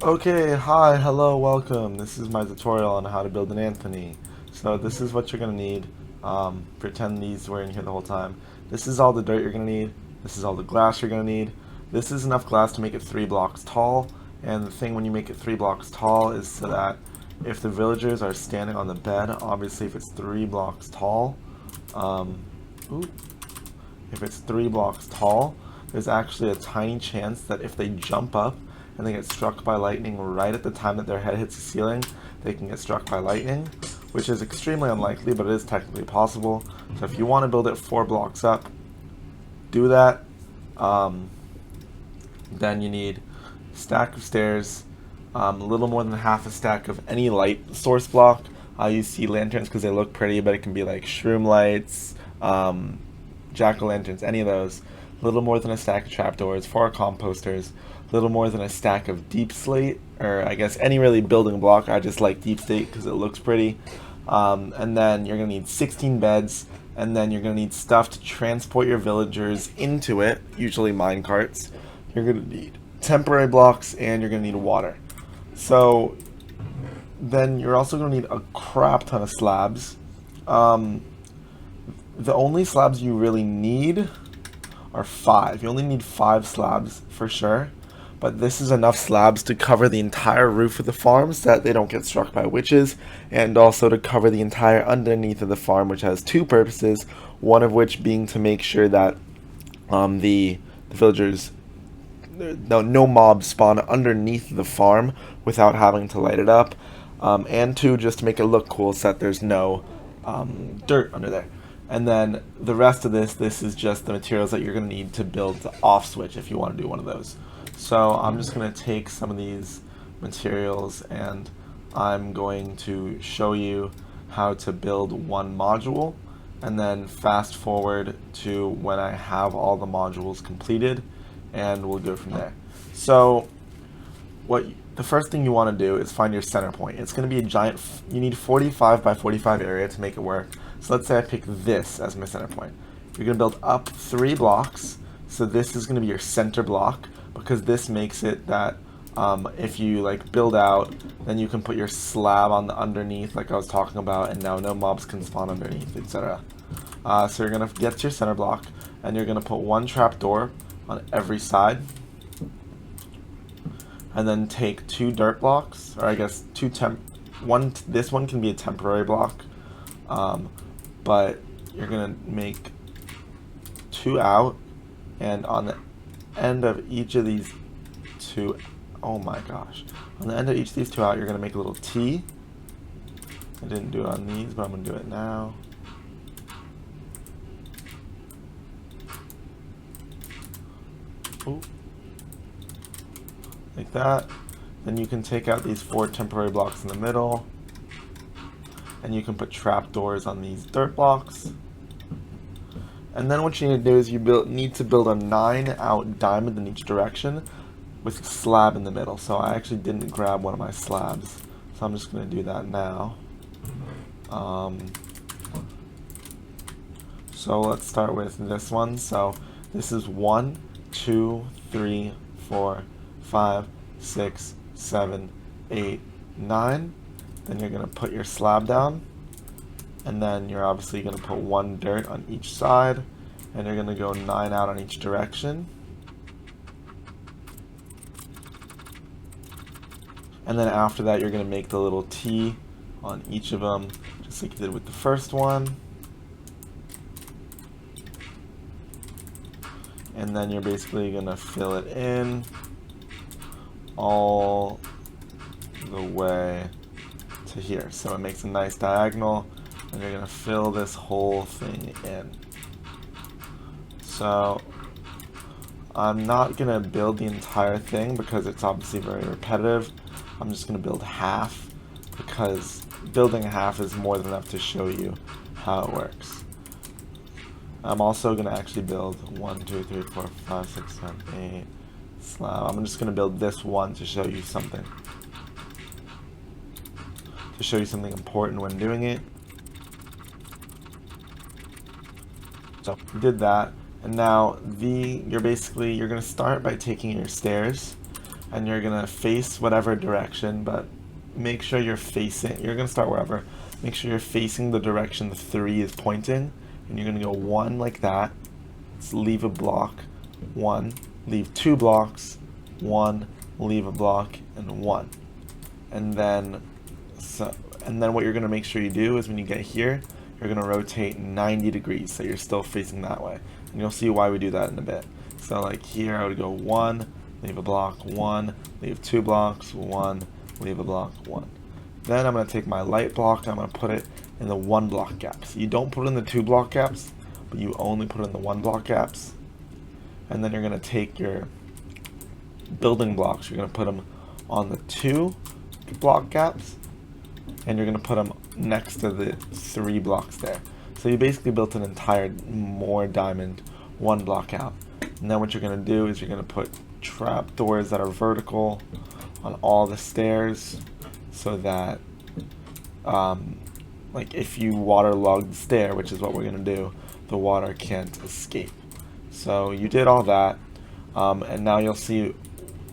Okay, hi, hello, welcome. This is my tutorial on how to build an Anthony. So this is what you're going to need. Pretend these were in here the whole time. This is all the dirt you're going to need. This is all the glass you're going to need. This is enough glass to make it 3 blocks tall. And the thing when you make it 3 blocks tall is so that if the villagers are standing on the bed, obviously if it's 3 blocks tall, um, ooh, if it's 3 blocks tall, there's actually a tiny chance that if they jump up and they get struck by lightning right at the time that their head hits the ceiling, they can get struck by lightning, which is extremely unlikely, but it is technically possible. So if you want to build it 4 blocks up, do that. Um, then you need a stack of stairs, a little more than half a stack of any light source block. I use sea lanterns because they look pretty, but it can be like shroom lights, jack-o'-lanterns, any of those. A little more than a stack of trapdoors, 4 composters, a little more than a stack of deep slate, or I guess any really building block. I just like deep slate because it looks pretty. And then you're going to need 16 beds, and then you're going to need stuff to transport your villagers into it, usually mine carts. You're going to need temporary blocks, and you're going to need water. So then you're also going to need a crap ton of slabs. The only slabs you really need are 5. You only need 5 slabs for sure. But this is enough slabs to cover the entire roof of the farm so that they don't get struck by witches, and also to cover the entire underneath of the farm, which has 2 purposes, one of which being to make sure that the villagers, no mobs spawn underneath the farm without having to light it up, and 2, just to make it look cool so that there's no dirt under there. And then the rest of this is just the materials that you're going to need to build the off switch if you want to do one of those. So I'm just going to take some of these materials and I'm going to show you how to build one module, and then fast forward to when I have all the modules completed, and we'll go from there. So the first thing you want to do is find your center point. It's going to be a giant, you need 45 by 45 area to make it work. So let's say I pick this as my center point. You're going to build up 3 blocks. So this is going to be your center block, because this makes it that if you like build out, then you can put your slab on the underneath like I was talking about, and now no mobs can spawn underneath, etc. So you're going to get to your center block, and you're going to put 1 trapdoor on every side. And then take 2 dirt blocks, or I guess 2 this one can be a temporary block, but you're gonna make 2 out, and on the end of each of these 2, oh my gosh, on the end of each of these 2 out, you're gonna make a little T. I didn't do it on these, but I'm gonna do it now. Ooh. Like that. Then you can take out these 4 temporary blocks in the middle, and you can put trapdoors on these dirt blocks. And then what you need to do is you need to build a 9 out diamond in each direction with a slab in the middle. So I actually didn't grab one of my slabs, so I'm just going to do that now. So let's start with this one. So this is 1, 2, 3, 4, 5, 6, 7, 8, 9. Then you're going to put your slab down, and then you're obviously going to put 1 dirt on each side, and you're going to go 9 out on each direction. And then after that, you're going to make the little T on each of them, just like you did with the first one. And then you're basically going to fill it in all the way to here. So it makes a nice diagonal, and you're going to fill this whole thing in. So I'm not going to build the entire thing because it's obviously very repetitive. I'm just going to build half, because building half is more than enough to show you how it works. I'm also going to actually build 1, 2, 3, 4, 5, 6, 7, 8 slab. I'm just going to build this one to show you something. To show you something important when doing it. So we did that, and now you're going to start by taking your stairs, and you're gonna face whatever direction, but make sure you're facing, you're gonna start wherever, make sure you're facing the direction the 3 is pointing, and you're gonna go 1 like that, let's leave a block, 1, leave 2 blocks, 1, leave a block, and 1. And then what you're gonna make sure you do is when you get here, you're gonna rotate 90 degrees, so you're still facing that way. And you'll see why we do that in a bit. So like here, I would go 1, leave a block, 1, leave 2 blocks, 1, leave a block, 1. Then I'm gonna take my light block, I'm gonna put it in the 1 block gaps. You don't put it in the 2 block gaps, but you only put it in the 1 block gaps. And then you're gonna take your building blocks, you're gonna put them on the 2 block gaps, and you're gonna put them next to the 3 blocks there. So you basically built an entire more diamond 1 block out. And then what you're gonna do is you're gonna put trap doors that are vertical on all the stairs, so that like if you waterlog the stair, which is what we're gonna do, the water can't escape. So you did all that, and now you'll see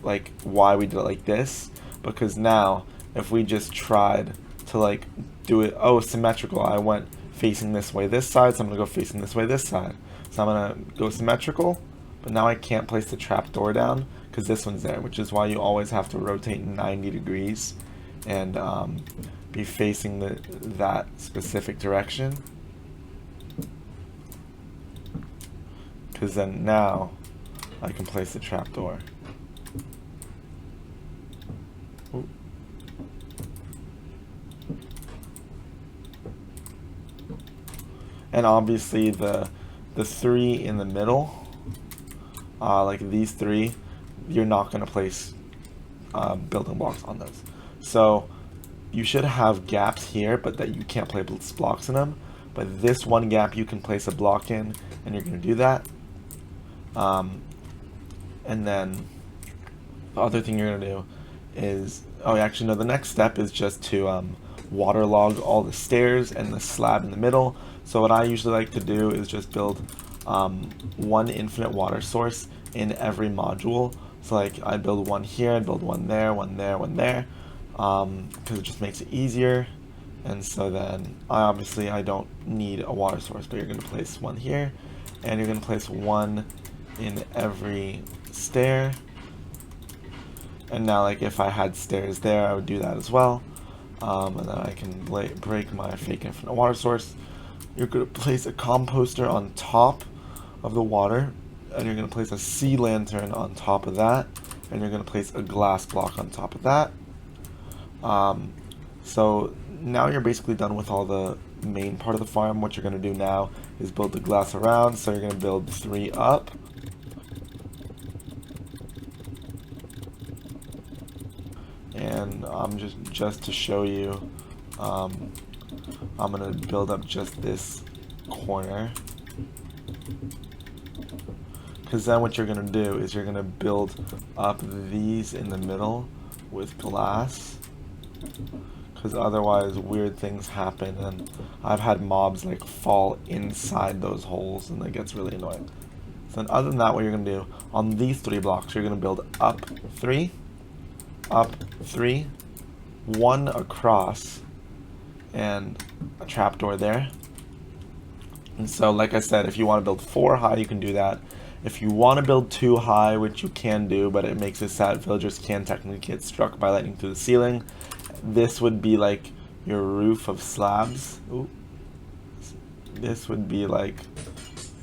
like why we did it like this, because now if we just tried to like do it, oh, symmetrical, I went facing this way this side, so I'm gonna go facing this way this side, so I'm gonna go symmetrical, but now I can't place the trap door down because this one's there, which is why you always have to rotate 90 degrees and be facing that specific direction, because then now I can place the trap door. Ooh. And obviously the 3 in the middle, like these 3, you're not going to place building blocks on those. So you should have gaps here, but that you can't place blocks in them. But this 1 gap you can place a block in, and you're going to do that. And then the other thing you're going to do is, oh, actually no, the next step is just to waterlog all the stairs and the slab in the middle. So what I usually like to do is just build 1 infinite water source in every module. So like I build 1 here, I build 1 there, 1 there, 1 there, because it just makes it easier. And so then I don't need a water source, but you're going to place 1 here, and you're going to place 1 in every stair. And now like if I had stairs there, I would do that as well. And then I can break my fake infinite water source. You're going to place a composter on top of the water, and you're going to place a sea lantern on top of that, and you're going to place a glass block on top of that. So now you're basically done with all the main part of the farm. What you're going to do now is build the glass around, so you're going to build 3 up. And just to show you, I'm going to build up just this corner, because then what you're going to do is you're going to build up these in the middle with glass, because otherwise weird things happen, and I've had mobs like fall inside those holes, and it gets really annoying. So then other than that, what you're going to do on these 3 blocks, you're going to build up 3, up 3, 1 across, and a trapdoor there. And so like I said, if you want to build 4 high, you can do that. If you want to build 2 high, which you can do, but it makes it sad, villagers can technically get struck by lightning through the ceiling. This would be like your roof of slabs. Ooh. This would be like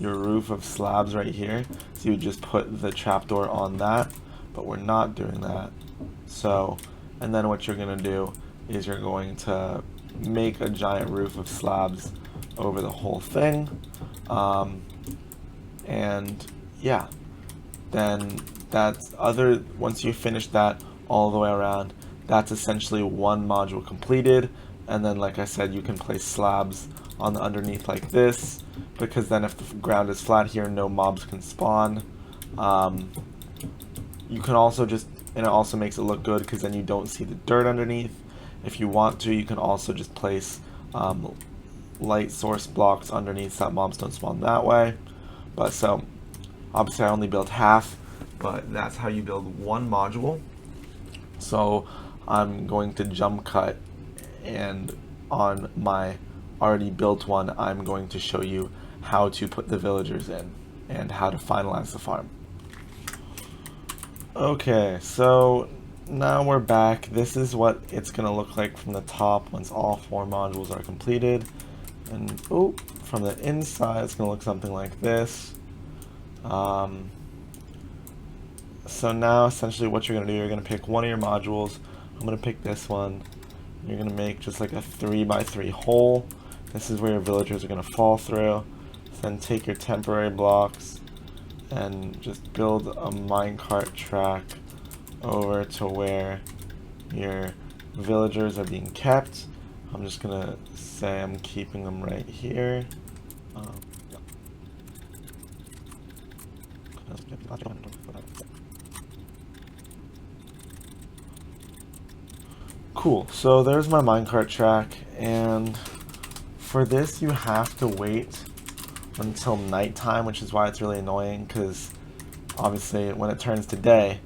your roof of slabs right here. So you would just put the trapdoor on that, but we're not doing that. So, and then what you're going to do is you're going to make a giant roof of slabs over the whole thing. And yeah, then once you finish that all the way around, that's essentially 1 module completed. And then like I said, you can place slabs on the underneath like this, because then if the ground is flat here, no mobs can spawn. You can also and it also makes it look good because then you don't see the dirt underneath. If you want to, you can also just place light source blocks underneath so that mobs don't spawn that way. But so obviously I only built half, but that's how you build 1 module. So I'm going to jump cut, and on my already built one, I'm going to show you how to put the villagers in and how to finalize the farm. Okay, so now we're back. This is what it's going to look like from the top once all 4 modules are completed. And oh, from the inside, it's going to look something like this. So now essentially what you're going to do, you're going to pick one of your modules. I'm going to pick this one. You're going to make just like a 3x3 hole. This is where your villagers are going to fall through. So then take your temporary blocks and just build a minecart track over to where your villagers are being kept. I'm just going to say I'm keeping them right here. Cool, so there's my minecart track, and for this you have to wait until nighttime, which is why it's really annoying, because obviously when it turns to day,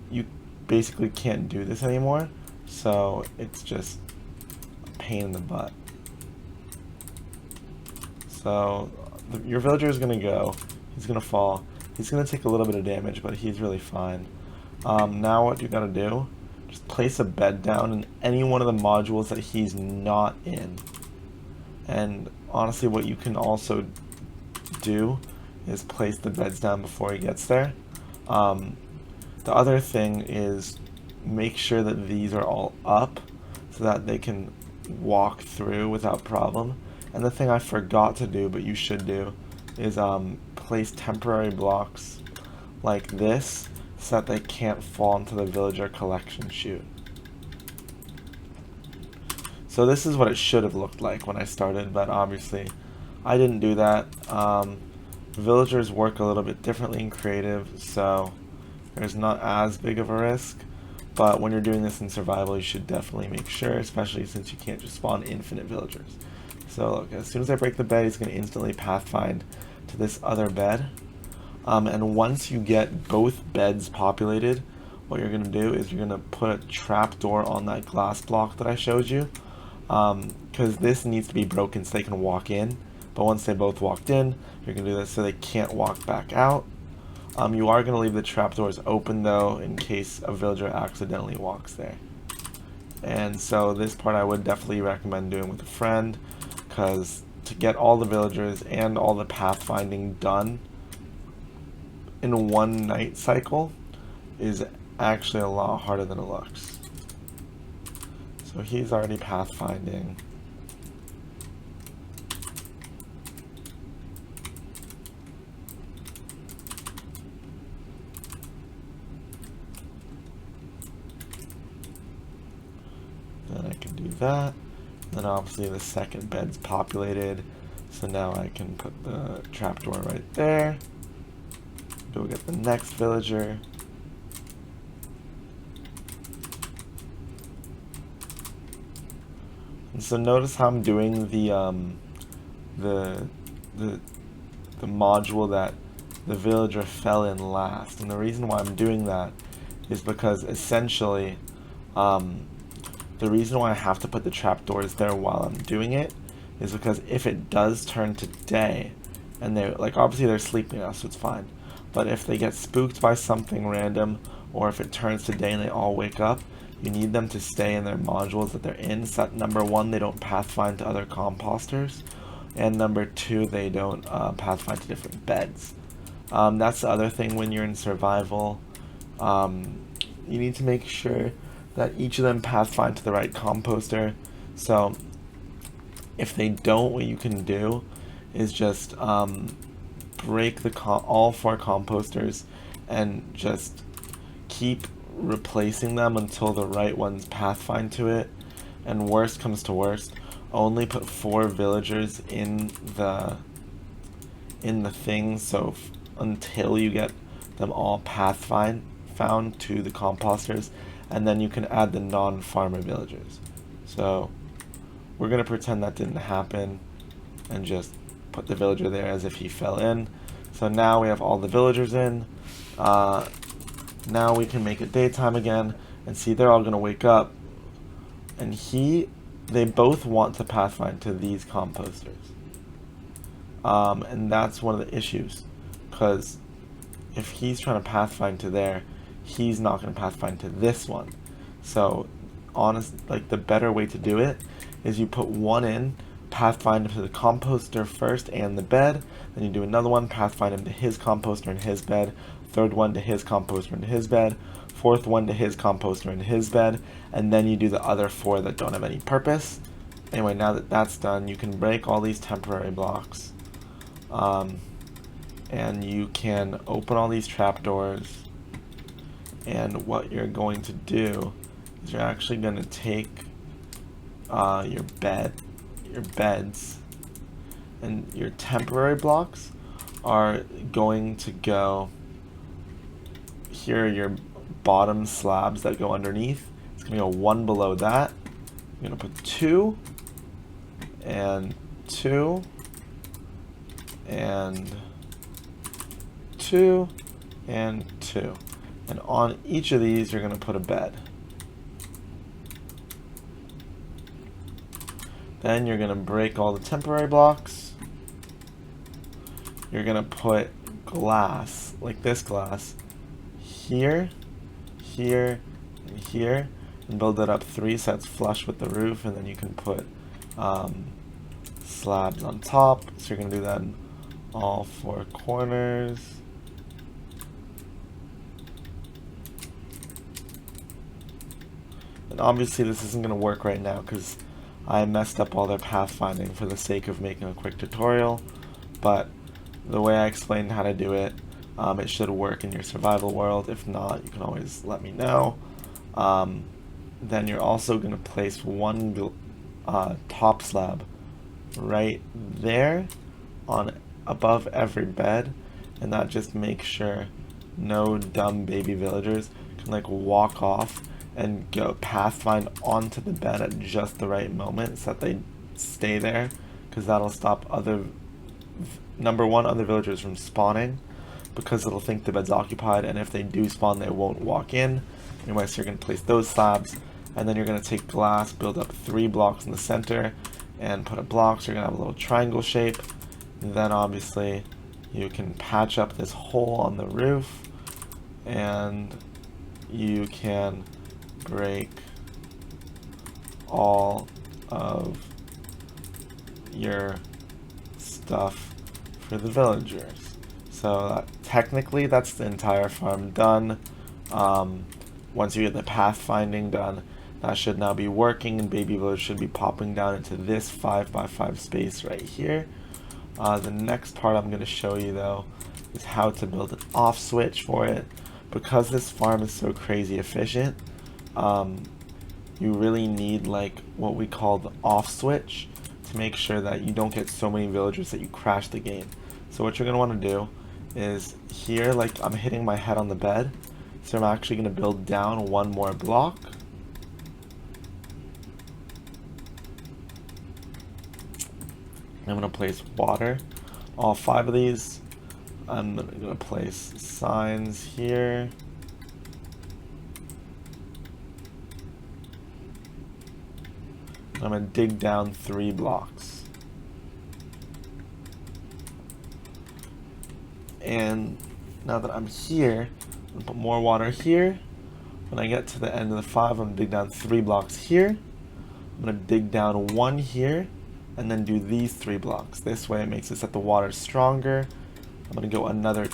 you basically can't do this anymore, so it's just a pain in the butt. So your villager is going to go, he's going to fall, he's going to take a little bit of damage, but he's really fine. Now what you got to do, just place a bed down in any one of the modules that he's not in. And honestly, what you can also do is place the beds down before he gets there. The other thing is make sure that these are all up so that they can walk through without problem. And the thing I forgot to do, but you should do, is place temporary blocks like this so that they can't fall into the villager collection chute. So this is what it should have looked like when I started, but obviously I didn't do that. Villagers work a little bit differently in creative, so there's not as big of a risk. But when you're doing this in survival, you should definitely make sure, especially since you can't just spawn infinite villagers. So look, as soon as I break the bed, he's going to instantly pathfind to this other bed. And once you get both beds populated, what you're going to do is you're going to put a trapdoor on that glass block that I showed you. Because this needs to be broken so they can walk in. But once they both walked in, you're going to do this so they can't walk back out. You are going to leave the trapdoors open though in case a villager accidentally walks there. And so this part I would definitely recommend doing with a friend, because to get all the villagers and all the pathfinding done in one night cycle is actually a lot harder than it looks. So he's already pathfinding. Then I can do that. Then obviously the second bed's populated, so now I can put the trapdoor right there. Go get the next villager. And so notice how I'm doing the module that the villager fell in last. And the reason why I'm doing that is because essentially the reason why I have to put the trapdoors there while I'm doing it is because if it does turn to day, and they're like, obviously they're sleeping now, so it's fine. But if they get spooked by something random, or if it turns to day and they all wake up, you need them to stay in their modules that they're in, so that number one, they don't pathfind to other composters, and number two, they don't pathfind to different beds. That's the other thing when you're in survival. You need to make sure that each of them pathfind to the right composter. So if they don't, what you can do is just break all 4 composters and just keep replacing them until the right ones pathfind to it. And worst comes to worst, only put 4 villagers in the thing, so until you get them all found to the composters, and then you can add the non-farmer villagers. So we're going to pretend that didn't happen and just put the villager there as if he fell in. So now we have all the villagers in. Now we can make it daytime again, And see, they're all going to wake up. And they both want to pathfind to these composters. And that's one of the issues. Because if he's trying to pathfind to there, he's not going to pathfind to this one. So, the better way to do it is you put one in, pathfind him to the composter first and the bed, then you do another one, pathfind him to his composter and his bed, third one to his composter and his bed, fourth one to his composter and his bed, and then you do the other 4 that don't have any purpose. Anyway, now that that's done, you can break all these temporary blocks. And you can open all these trapdoors. And what you're going to do is you're actually going to take your beds, and your temporary blocks are going to go, here are your bottom slabs that go underneath. It's going to go 1 below that. You're going to put 2 and 2 and 2 and 2. And on each of these, you're going to put a bed. Then you're going to break all the temporary blocks. You're going to put glass, like this glass, here, here, and here, and build it up 3 so it's flush with the roof, and then you can put slabs on top. So you're going to do that in all 4 corners. And obviously this isn't going to work right now because I messed up all their pathfinding for the sake of making a quick tutorial, but the way I explained how to do it, it should work in your survival world. If not, you can always let me know. Then you're also going to place 1 top slab right there on above every bed, and that just makes sure no dumb baby villagers can like walk off and go pathfind onto the bed at just the right moment so that they stay there, because that'll stop number 1, other villagers from spawning, because it'll think the bed's occupied, and if they do spawn they won't walk in. Anyway, so you're going to place those slabs, and then you're going to take glass, build up 3 blocks in the center, and put a block, so you're going to have a little triangle shape. And then obviously you can patch up this hole on the roof, and you can break all of your stuff for the villagers. So technically that's the entire farm done. Once you get the pathfinding done, that should now be working, and baby villagers should be popping down into this 5x5 space right here. The next part I'm going to show you though is how to build an off switch for it. Because this farm is so crazy efficient, you really need like what we call the off switch to make sure that you don't get so many villagers that you crash the game. So what you're going to want to do is here, like I'm hitting my head on the bed, so I'm actually going to build down 1 more block. I'm going to place water, all 5 of these. I'm going to place signs here. I'm going to dig down 3 blocks. And now that I'm here, I'm going to put more water here. When I get to the end of the 5, I'm going to dig down 3 blocks here. I'm going to dig down 1 here, and then do these 3 blocks. This way it makes it so that the water's stronger. I'm going to go another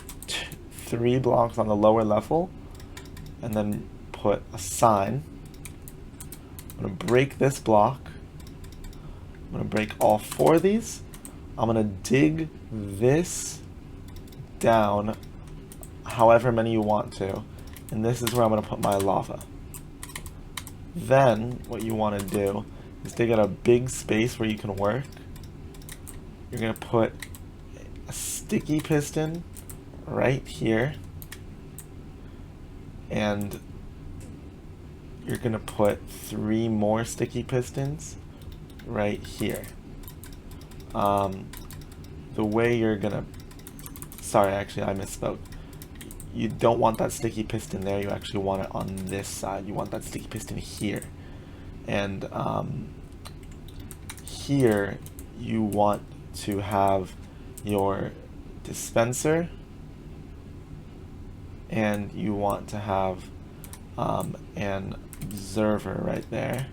3 blocks on the lower level, and then put a sign. I'm going to break this block. I'm going to break all 4 of these. I'm going to dig this down however many you want to, and this is where I'm going to put my lava. Then what you want to do is dig out a big space where you can work. You're going to put a sticky piston right here, and you're going to put 3 more sticky pistons right here. The way you're going to, sorry, actually I misspoke. you don't want that sticky piston there. You actually want it on this side. You want that sticky piston here. And here you want to have your dispenser, and you want to have an observer right there.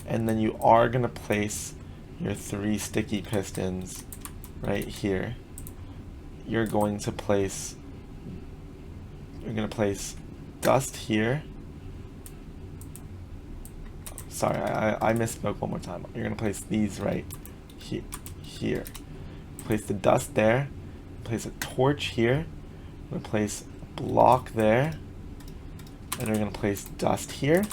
And then you are going to place your 3 sticky pistons right here. You're going to place dust here. Sorry, I misspoke one more time. You're going to place these right here. Place the dust there. Place a torch here. I'm going to place a block there. And you're going to place dust here.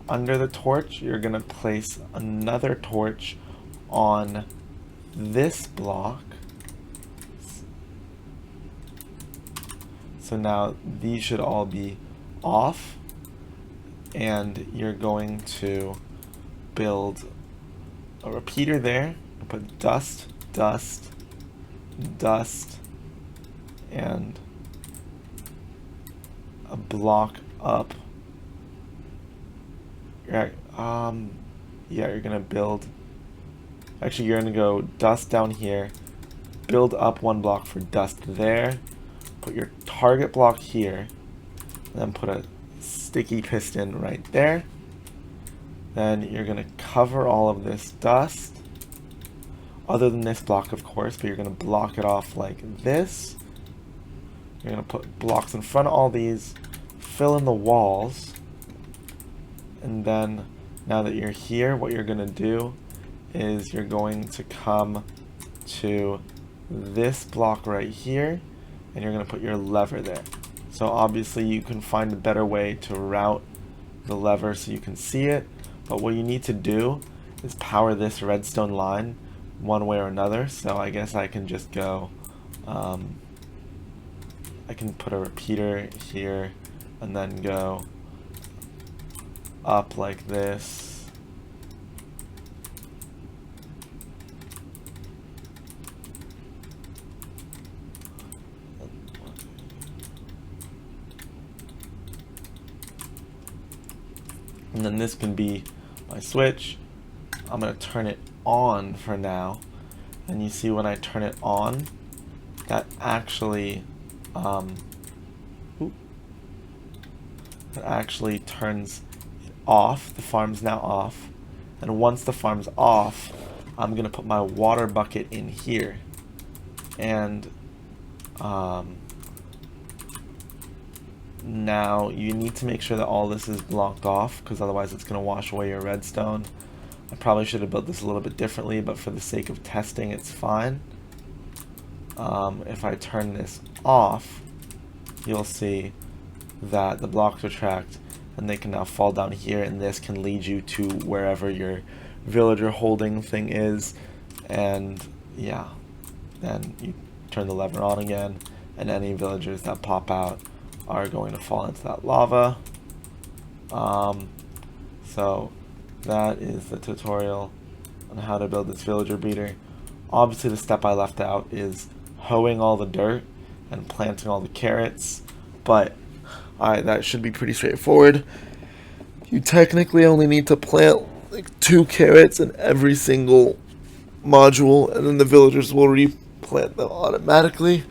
Under the torch, you're going to place another torch on this block. So now these should all be off. And you're going to build a repeater there. Put dust, dust, dust, and a block up. Yeah, you're gonna build. Actually, you're gonna go dust down here, build up 1 block for dust there, put your target block here, and then put a sticky piston right there. Then you're gonna cover all of this dust, other than this block, of course, but you're gonna block it off like this. You're gonna put blocks in front of all these, fill in the walls. And then, now that you're here, what you're going to do is you're going to come to this block right here, and you're going to put your lever there. So obviously you can find a better way to route the lever so you can see it, but what you need to do is power this redstone line one way or another. So I guess I can just go, I can put a repeater here and then go up like this. And then this can be my switch. I'm going to turn it on for now. And you see when I turn it on, that actually turns off. The farm's now off, and once the farm's off, I'm gonna put my water bucket in here, and now you need to make sure that all this is blocked off, because otherwise it's gonna wash away your redstone. I probably should have built this a little bit differently, but for the sake of testing, it's fine. If I turn this off, you'll see that the blocks retract, and they can now fall down here, and this can lead you to wherever your villager holding thing is. And yeah, then you turn the lever on again, and any villagers that pop out are going to fall into that lava. So that is the tutorial on how to build this villager breeder. Obviously the step I left out is hoeing all the dirt and planting all the carrots, but that should be pretty straightforward. You technically only need to plant like 2 carrots in every single module, and then the villagers will replant them automatically.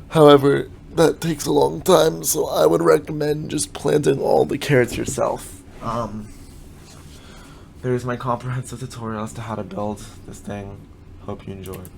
However, that takes a long time, so I would recommend just planting all the carrots yourself. There's my comprehensive tutorial as to how to build this thing. Hope you enjoyed.